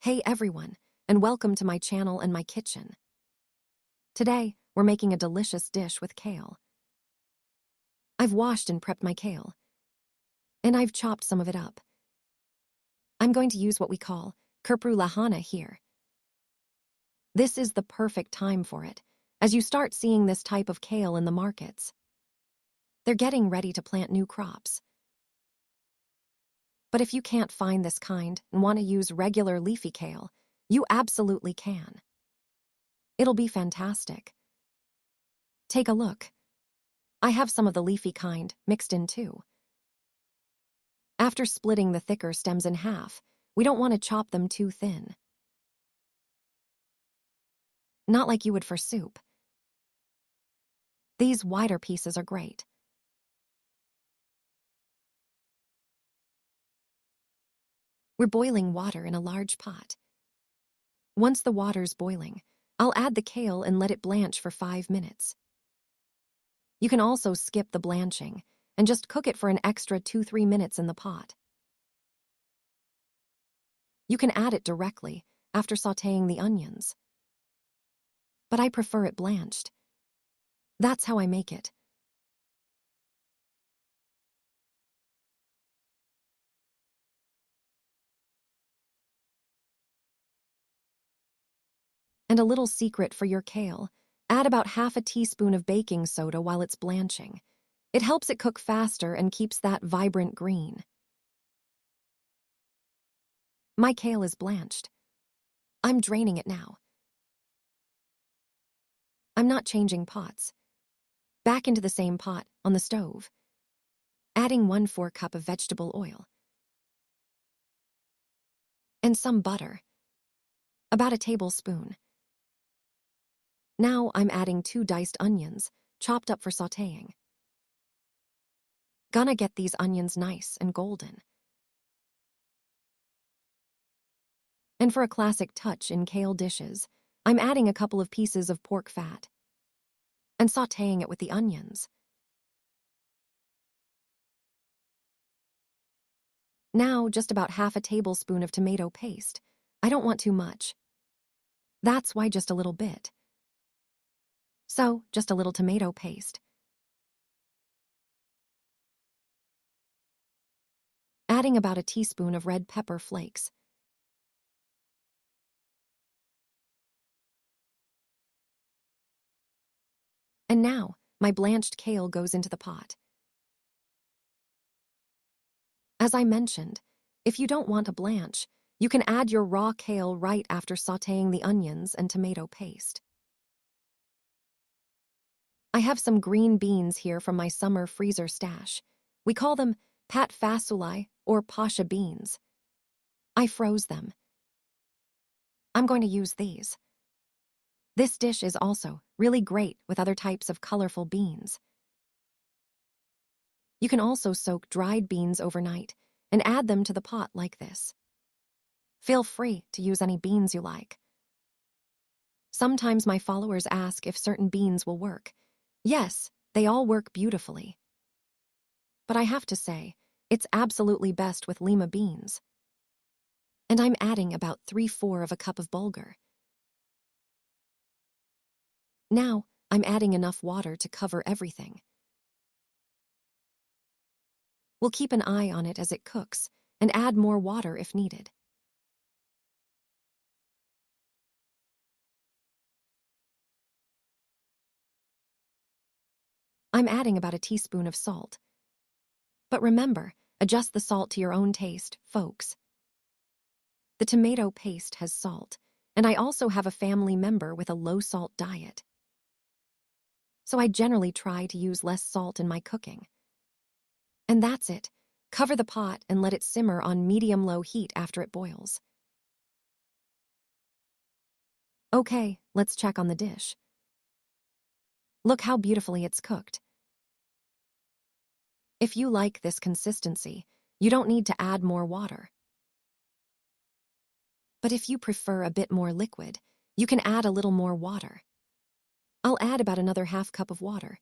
Hey everyone, and welcome to my channel and my kitchen. Today, we're making a delicious dish with kale. I've washed and prepped my kale, and I've chopped some of it up. I'm going to use what we call Köprü Lahana here. This is the perfect time for it, as you start seeing this type of kale in the markets. They're getting ready to plant new crops. But if you can't find this kind and want to use regular leafy kale, you absolutely can. It'll be fantastic. Take a look. I have some of the leafy kind mixed in too. After splitting the thicker stems in half, we don't want to chop them too thin. Not like you would for soup. These wider pieces are great. We're boiling water in a large pot. Once the water's boiling, I'll add the kale and let it blanch for 5 minutes. You can also skip the blanching and just cook it for an extra 2-3 minutes in the pot. You can add it directly after sautéing the onions. But I prefer it blanched. That's how I make it. And a little secret for your kale, add about half a teaspoon of baking soda while it's blanching. It helps it cook faster and keeps that vibrant green. My kale is blanched. I'm draining it now. I'm not changing pots. Back into the same pot on the stove. Adding 1/4 cup of vegetable oil. And some butter. About a tablespoon. Now I'm adding 2 diced onions, chopped up for sautéing. Gonna get these onions nice and golden. And for a classic touch in kale dishes, I'm adding a couple of pieces of pork fat and sautéing it with the onions. Now just about half a tablespoon of tomato paste. I don't want too much. That's why just a little bit. So, just a little tomato paste. Adding about a teaspoon of red pepper flakes. And now, my blanched kale goes into the pot. As I mentioned, if you don't want a blanch, you can add your raw kale right after sautéing the onions and tomato paste. I have some green beans here from my summer freezer stash. We call them fasulye or pasha beans. I froze them. I'm going to use these. This dish is also really great with other types of colorful beans. You can also soak dried beans overnight and add them to the pot like this. Feel free to use any beans you like. Sometimes my followers ask if certain beans will work. Yes, they all work beautifully. But I have to say, it's absolutely best with lima beans. And I'm adding about 3/4 of a cup of bulgur. Now, I'm adding enough water to cover everything. We'll keep an eye on it as it cooks and add more water if needed. I'm adding about a teaspoon of salt. But remember, adjust the salt to your own taste, folks. The tomato paste has salt, and I also have a family member with a low-salt diet. So I generally try to use less salt in my cooking. And that's it. Cover the pot and let it simmer on medium-low heat after it boils. Okay, let's check on the dish. Look how beautifully it's cooked. If you like this consistency, you don't need to add more water. But if you prefer a bit more liquid, you can add a little more water. I'll add about another 1/2 cup of water.